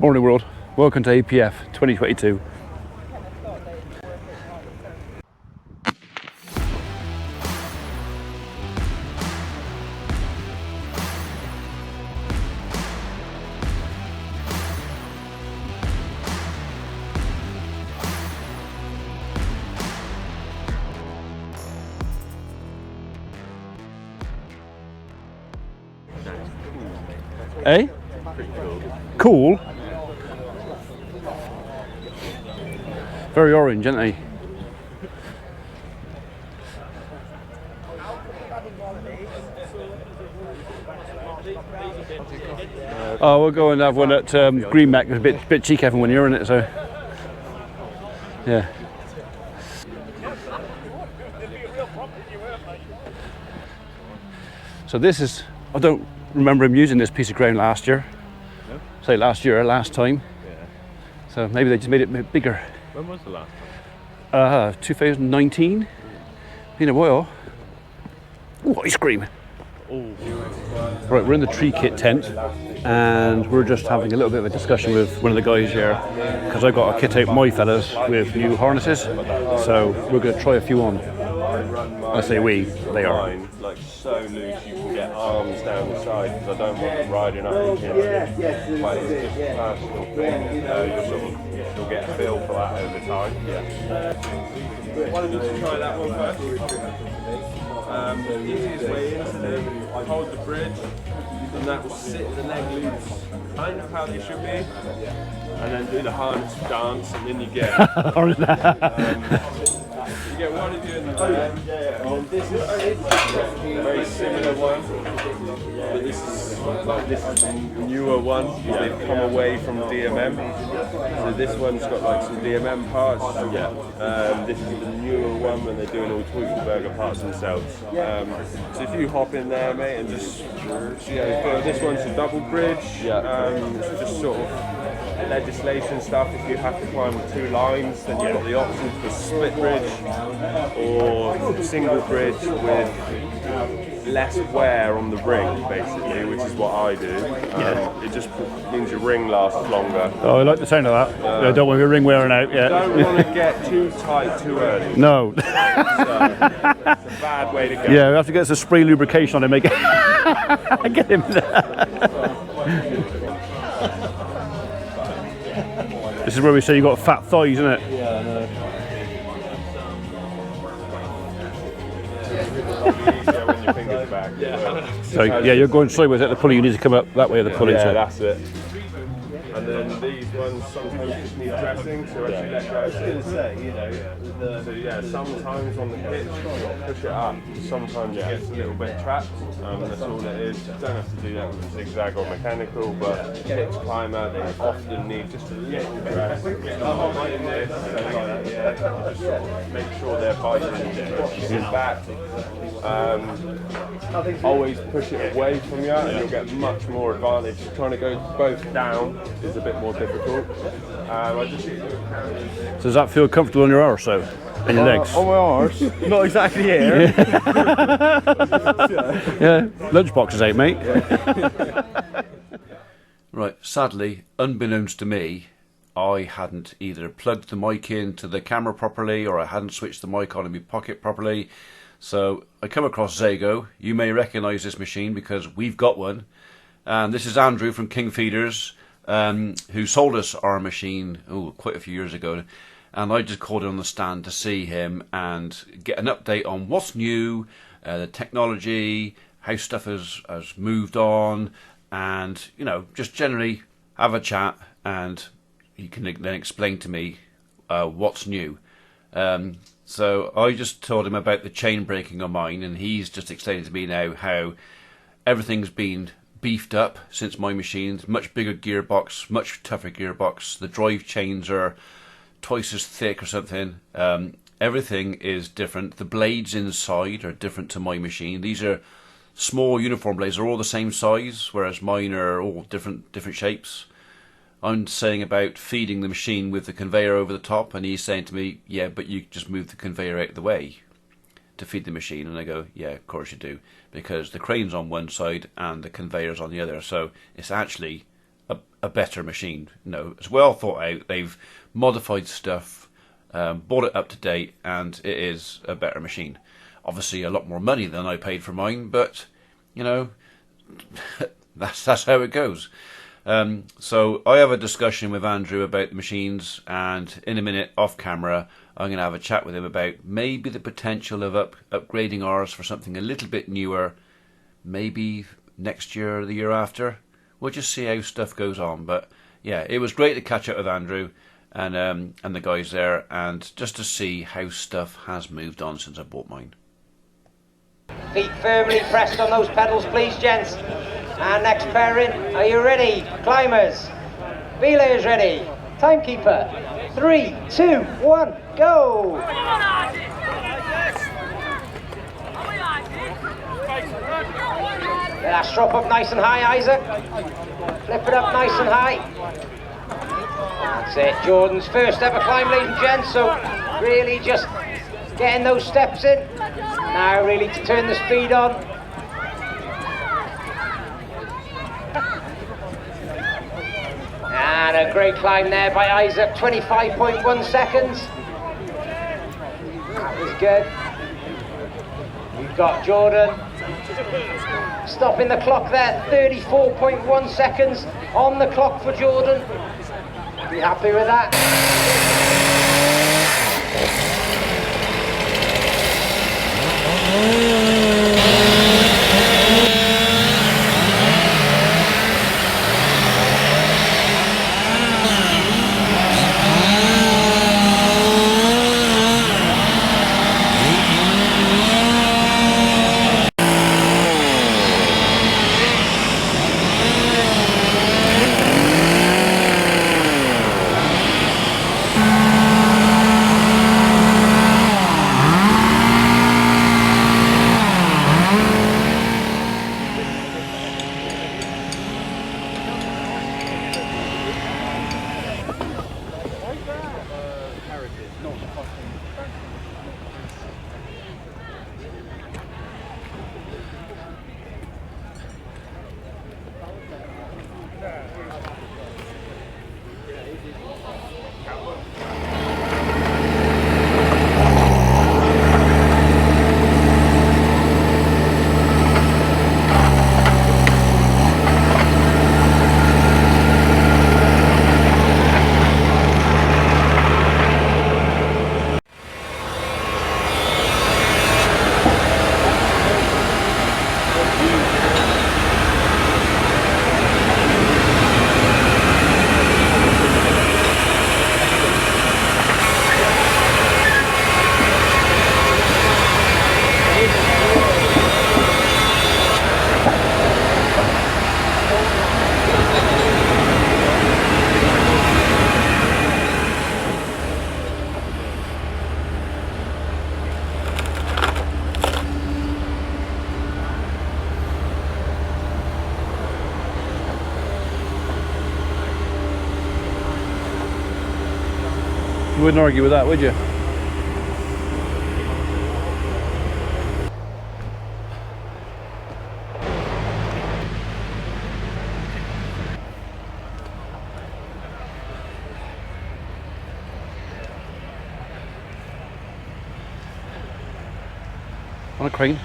Morning world, welcome to APF 2022. Eh? Cool. Very orange, aren't they? Oh, we'll go and have one at Green Mac. It's a bit cheeky having one here, isn't it? So, yeah. So this is, I don't remember him using this piece of ground last year. No? Say last year, last time. Yeah. So maybe they just made it a bit bigger. When was the last time? 2019. Been a while. Oh, ice cream. Oh. Right, we're in the tree kit tent and we're just having a little bit of a discussion with one of the guys here because I've got to kit out my fellas with new harnesses. So we're going to try a few on. I say we, they are. Like so loose you can get arms down the side because I don't want them riding up against it. Like it's just a personal thing. You'll get a feel for that over time. Yeah. Why don't you try that one first? The easiest way is to hold the bridge and that will sit the leg loose, kind of how they should be, and then do the harness dance and then you get you get one of you in the back, and this is a very similar one, but this is a newer one. They've come away from DMM, so this one's got like some DMM parts. This is the newer one when they're doing all Teufelberger parts themselves. So if you hop in there, mate, and just see how you feel. This one's a double bridge. It's just sort of legislation stuff. If you have to climb with two lines, then you've got the option for split bridge or single bridge with less wear on the ring, basically, which is what I do. It just means your ring lasts longer. Oh, I like the sound of that. I don't want your ring wearing out yet. Don't want to get too tight too early. No. So, it's a bad way to go. Yeah, we have to get some spray lubrication on him, make it get him there. This is where we say you got fat thighs, isn't it? Yeah, I know. When your fingers back. So yeah, you're going sideways at the pulley. You need to come up that way at the pulley. Yeah, that's it. And then these ones sometimes just need dressing, so as you let go. I was going to say, so yeah, sometimes on the pitch you've got to push it up. Sometimes it gets a little bit trapped. That's all it is. You don't have to do that with a zigzag or mechanical, but pitch climber, they often need just a little bit of in this, just sort of make sure they're biting back. Always push it away from you and you'll get much more advantage. Trying to go both down is a bit more difficult. So does that feel comfortable on your arse, though? And your legs? On my arse? Not exactly here. Yeah, lunchbox out, mate. Right, sadly, unbeknownst to me, I hadn't either plugged the mic into the camera properly or I hadn't switched the mic on in my pocket properly. So I come across Zago. You may recognise this machine because we've got one. And this is Andrew from King Feeders, who sold us our machine quite a few years ago. And I just called in on the stand to see him and get an update on what's new, the technology, how stuff has moved on, and just generally have a chat. And he can then explain to me what's new. So I just told him about the chain braking on mine, and he's just explaining to me now how everything's been beefed up since my machine's much bigger gearbox, much tougher gearbox. The drive chains are twice as thick or something. Everything is different. The blades inside are different to my machine. These are small uniform blades. They're all the same size, whereas mine are all different shapes. I'm saying about feeding the machine with the conveyor over the top, and he's saying to me, yeah, but you just move the conveyor out of the way to feed the machine. And I go, yeah, of course you do, because the crane's on one side and the conveyor's on the other. So it's actually a better machine. No, it's well thought out. They've modified stuff, brought it up to date, and it is a better machine. Obviously, a lot more money than I paid for mine, but you know, that's how it goes. So I have a discussion with Andrew about the machines, and in a minute, off camera, I'm going to have a chat with him about maybe the potential of upgrading ours for something a little bit newer, maybe next year or the year after. We'll just see how stuff goes on. But yeah, it was great to catch up with Andrew and the guys there, and just to see how stuff has moved on since I bought mine. Feet firmly pressed on those pedals, please, gents. And next pair in. Are you ready, climbers? Belayers ready. Timekeeper. 3, 2, 1, go! Let that strop up nice and high, Isaac. Flip it up nice and high. That's it. Jordan's first ever climb, ladies and gents. So really just getting those steps in. Now really to turn the speed on. And a great climb there by Isaac, 25.1 seconds. That was good. We've got Jordan stopping the clock there, 34.1 seconds on the clock for Jordan. Be happy with that. You wouldn't argue with that, would you? On a crane.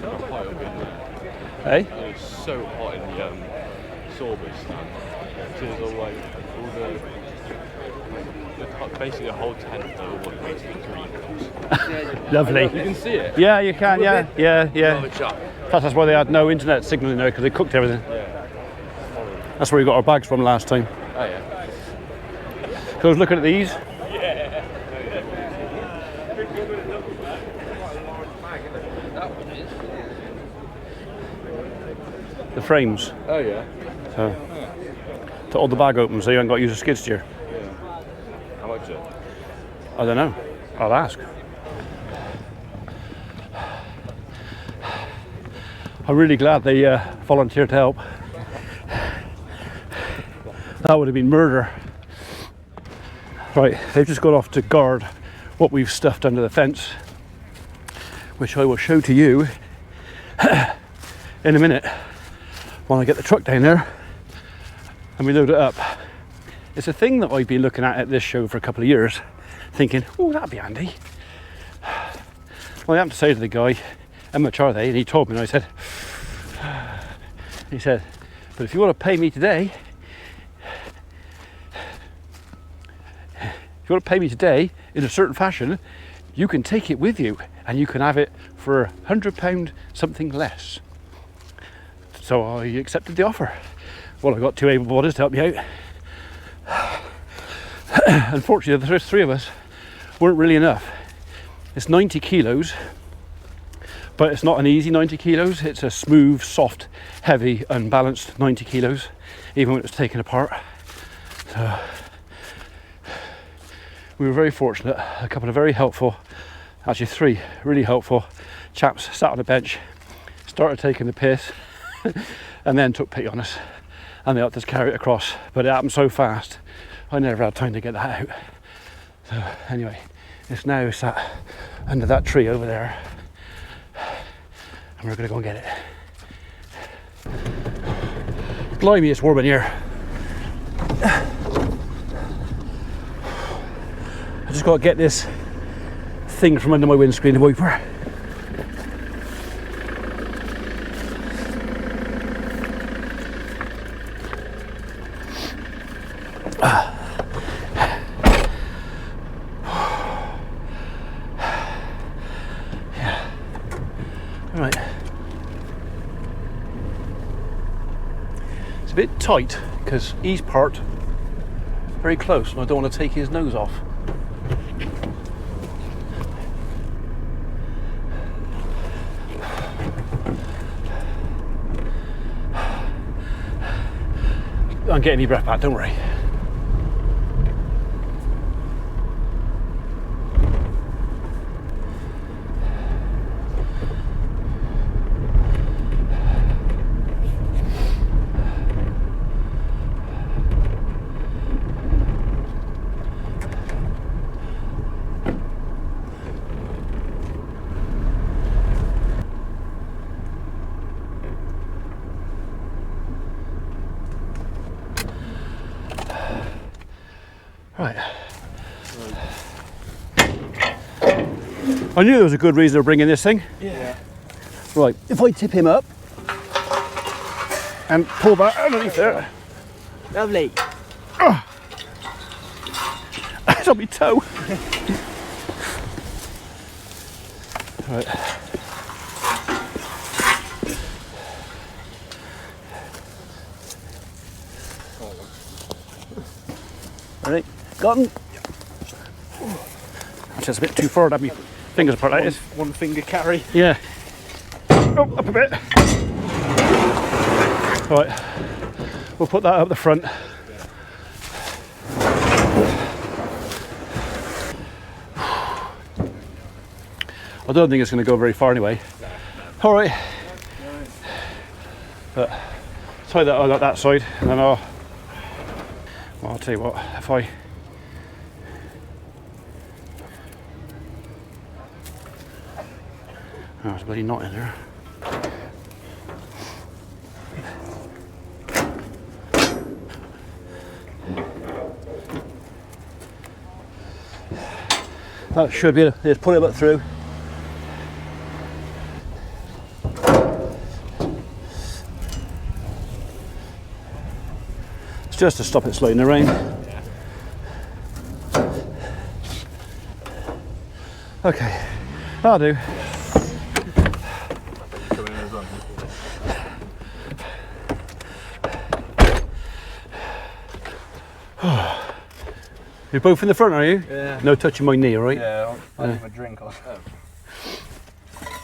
So high up in there. Hey? It's so hot in the sorbet stand. It's all like basically a whole tent of all the basically green comes. Lovely. You can see it. Yeah, you can. Yeah, yeah, yeah. Another shot. Plus, that's why they had no internet signal in there, because they cooked everything. Yeah. That's where we got our bags from last time. Oh yeah. So I was looking at these. The frames. Oh yeah. So, to hold the bag open so you haven't got to use a skid steer. Yeah. How much is it? I don't know. I'll ask. I'm really glad they volunteered to help. That would have been murder. Right, they've just got off to guard what we've stuffed under the fence, which I will show to you in a minute. when I get the truck down there and we load it up. It's a thing that I've been looking at this show for a couple of years, thinking, oh, that'd be handy. Well, I happened to say to the guy, how much are they? And he told me, and I said, he said, but if you want to pay me today, in a certain fashion, you can take it with you and you can have it for £100 something less. So I accepted the offer. Well, I got two able bodies to help me out. Unfortunately, the three of us weren't really enough. It's 90 kilos, but it's not an easy 90 kilos. It's a smooth, soft, heavy, unbalanced 90 kilos, even when it's taken apart. So we were very fortunate. A couple of very helpful, actually three really helpful chaps sat on a bench, started taking the piss, and then took pity on us, and they helped us carry it across. But it happened so fast, I never had time to get that out. So anyway, it's now sat under that tree over there, and we're going to go and get it. Blimey, it's warm in here. I just got to get this thing from under my windscreen, the wiper. Right. It's a bit tight because he's parked very close and I don't want to take his nose off. I'm getting your breath back, don't worry. Right. I knew there was a good reason for bringing this thing. Yeah. Right, if I tip him up and pull that underneath there. Lovely. It's on my toe. Right. Ready? Got him. Just a bit too far to have my fingers apart like this. One finger carry. Yeah. Oh, up a bit. Right. We'll put that up the front. I don't think it's going to go very far anyway. All right. But tie that on that side, and then I'll tell you what. If I there's a bloody knot in there. That should be it. Just pull it up through. It's just to stop it sliding around. Okay, that'll do. You're both in the front, are you? Yeah. No touching my knee, all right? Yeah, I'll have a drink or so.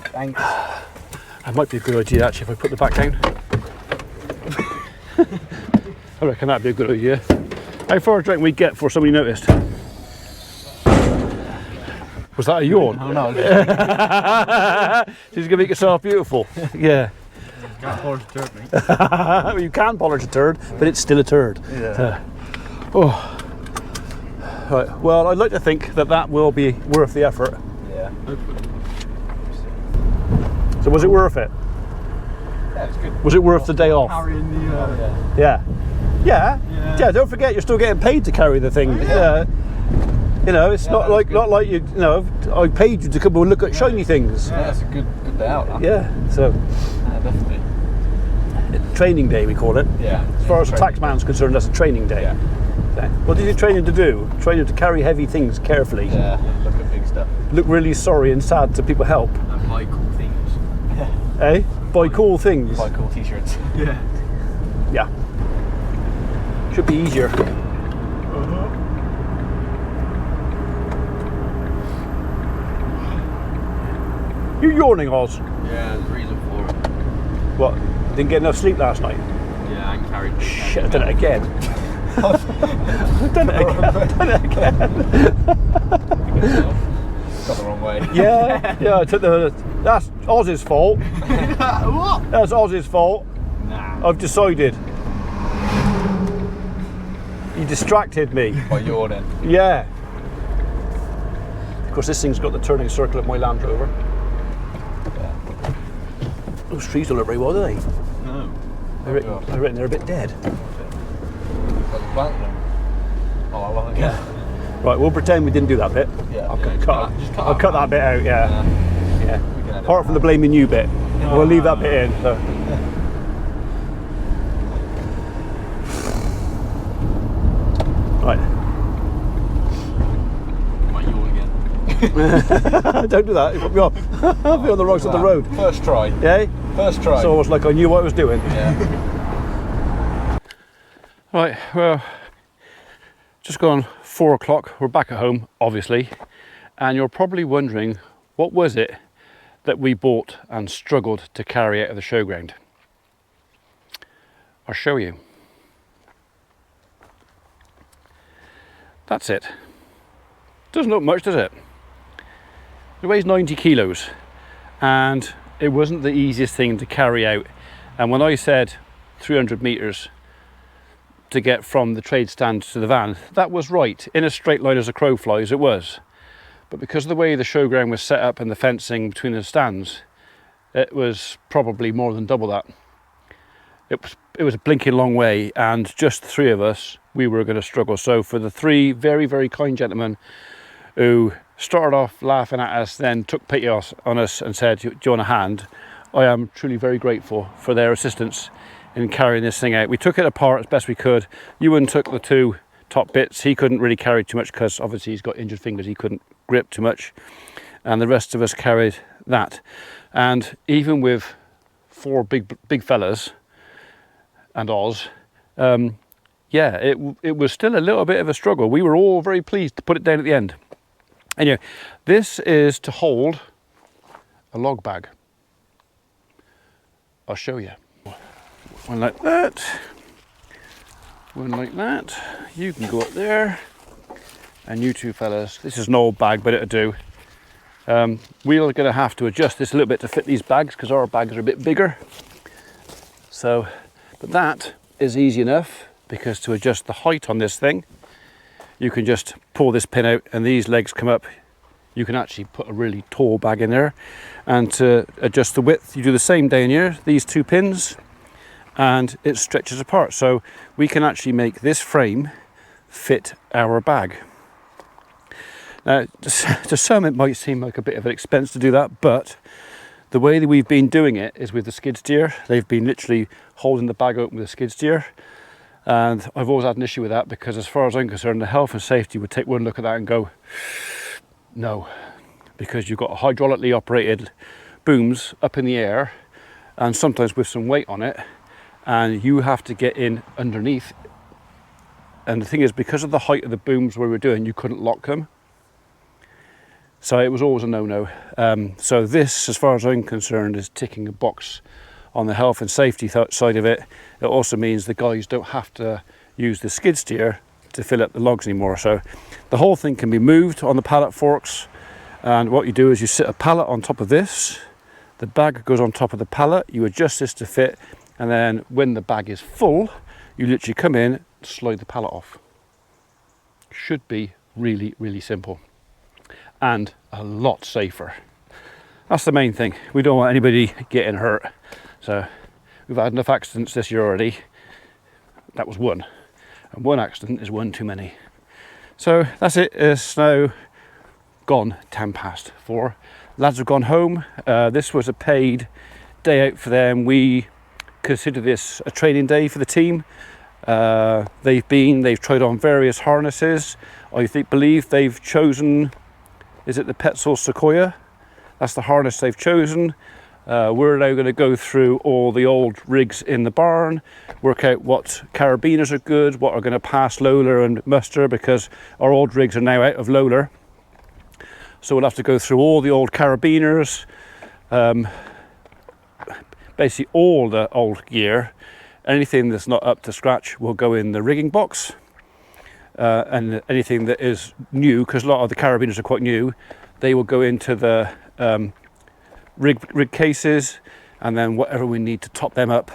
Thanks. That might be a good idea actually if I put the back down. I reckon that'd be a good idea. How far do you reckon we'd get before somebody noticed? Was that a yawn? Oh no. She's going to make yourself beautiful. Yeah. Can't polish a turd, mate. Well, you can polish a turd, but it's still a turd. Yeah. Oh. Right. Well, I'd like to think that that will be worth the effort. Yeah. So was it worth it? Yeah, it's good. Was it worth the day off? Carrying the. Yeah. Yeah, don't forget you're still getting paid to carry the thing. You know, it's not like you know, I paid you to come and look at shiny things. Yeah, that's a good day out. Huh? Yeah, so Yeah, definitely. training day we call it. Yeah. As far as the taxman's concerned, that's a training day. Yeah. Okay. What did you train him to do? Train him to carry heavy things carefully. Yeah. Look at big stuff. Look really sorry and sad to people help. And buy cool things. Eh? Buy cool things. Buy cool t-shirts. Yeah. Yeah. Should be easier. You yawning, Oz? Yeah, there's a reason for it. What? Didn't get enough sleep last night? Yeah, I can carry. Shit, I've done it again. I've done it again. I've done it again. Got the wrong way. Yeah, I took the. That's Oz's fault. What? That's Oz's fault. Nah. I've decided. You distracted me. By yawning. Yeah. Of course, this thing's got the turning circle of my Land Rover. Those trees don't look very well, do they? No. I reckon they're a bit dead. Like plant them. Oh, I like it. Right, we'll pretend we didn't do that bit. Yeah. I'll yeah, cut that bit out, yeah. We can edit Apart from the blaming you bit. We'll leave that bit in. So. Right. Might yawn again. Don't do that, you put me off. I'll be on the wrong side of the road. First try. Yeah? First try. So almost like I knew what I was doing. Yeah. Right, well, just gone 4 o'clock. We're back at home, obviously. And you're probably wondering, what was it that we bought and struggled to carry out of the showground? I'll show you. That's it. Doesn't look much, does it? It weighs 90 kilos and it wasn't the easiest thing to carry out. And when I said 300 meters to get from the trade stand to the van, that was right. In a straight line as a crow flies, it was. But because of the way the showground was set up and the fencing between the stands, it was probably more than double that. It was a blinking long way, and just the three of us, we were going to struggle. So for the three very, very kind gentlemen who started off laughing at us, then took pity on us and said, do you want a hand? I am truly very grateful for their assistance in carrying this thing out. We took it apart as best we could. Ewan took the two top bits. He couldn't really carry too much because obviously he's got injured fingers. He couldn't grip too much. And the rest of us carried that. And even with four big fellas and Oz, yeah, it was still a little bit of a struggle. We were all very pleased to put it down at the end. Anyway, this is to hold a log bag. I'll show you. One like that, one like that. You can go up there, and you two fellas, this is an old bag, but it'll do. We're going to have to adjust this a little bit to fit these bags because our bags are a bit bigger. So, but that is easy enough, because to adjust the height on this thing, you can just pull this pin out and these legs come up. You can actually put a really tall bag in there. And to adjust the width, you do the same down here, these two pins, and it stretches apart. So we can actually make this frame fit our bag. Now, to some it might seem like a bit of an expense to do that, but the way that we've been doing it is with the skid steer. They've been literally holding the bag open with a skid steer. And I've always had an issue with that, because as far as I'm concerned, the health and safety would take one look at that and go, no, because you've got hydraulically operated booms up in the air, and sometimes with some weight on it, and you have to get in underneath. And the thing is, because of the height of the booms we were doing, you couldn't lock them. So it was always a no-no. So this, as far as I'm concerned, is ticking a box on the health and safety side of it. It also means the guys don't have to use the skid steer to fill up the logs anymore. So the whole thing can be moved on the pallet forks, and what you do is you sit a pallet on top of this, the bag goes on top of the pallet, you adjust this to fit, and then when the bag is full, you literally come in, slide the pallet off. Should be really, really simple and a lot safer. That's the main thing. We don't want anybody getting hurt. So we've had enough accidents this year already. That was one, and one accident is one too many. So that's it. It's now gone 4:10. Lads have gone home. This was a paid day out for them. We consider this a training day for the team. They've tried on various harnesses. I believe they've chosen, is it the Petzl Sequoia? That's the harness they've chosen. We're now going to go through all the old rigs in the barn, work out what carabiners are good, what are going to pass Lola and muster, because our old rigs are now out of Lola. So we'll have to go through all the old carabiners, basically all the old gear. Anything that's not up to scratch will go in the rigging box, and anything that is new, because a lot of the carabiners are quite new, they will go into the rig cases, and then whatever we need to top them up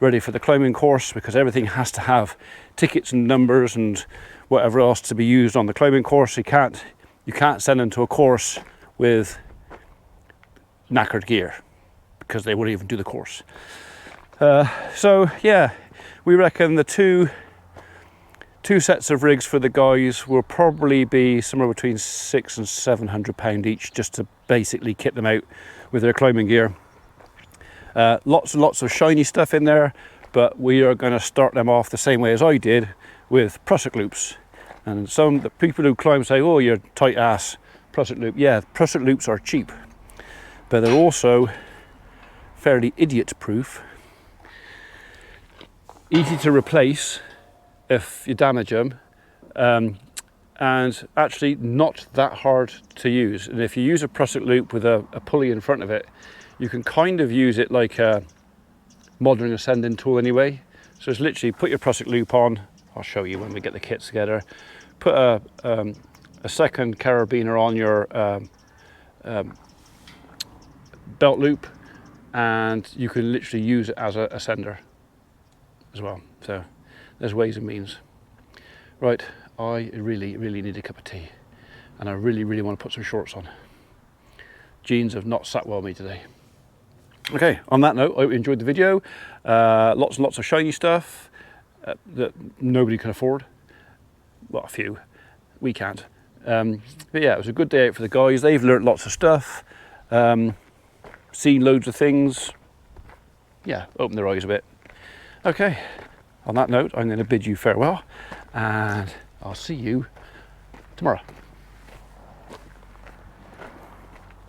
ready for the climbing course, because everything has to have tickets and numbers and whatever else to be used on the climbing course. You can't send them to a course with knackered gear, because they won't even do the course. So yeah, we reckon the two sets of rigs for the guys will probably be somewhere between £600 and £700 each, just to basically kit them out with their climbing gear. Lots and lots of shiny stuff in there, but we are going to start them off the same way as I did, with prusik loops. And the people who climb say, oh, you're tight ass, prusik loop. Yeah, prusik loops are cheap, but they're also fairly idiot proof, easy to replace if you damage them, and actually not that hard to use. And if you use a prusik loop with a pulley in front of it, you can kind of use it like a modern ascending tool anyway. So it's literally put your prusik loop on. I'll show you when we get the kits together. Put a second carabiner on your belt loop, and you can literally use it as a ascender as well. So there's ways and means. Right, I really need a cup of tea, and I really want to put some shorts on. Jeans have not sat well with me today. Okay, on that note, I hope you enjoyed the video. Lots and lots of shiny stuff that nobody can afford. Well, a few. We can't. But yeah, it was a good day out for the guys. They've learnt lots of stuff, seen loads of things. Yeah, opened their eyes a bit. Okay, on that note, I'm going to bid you farewell, and I'll see you tomorrow.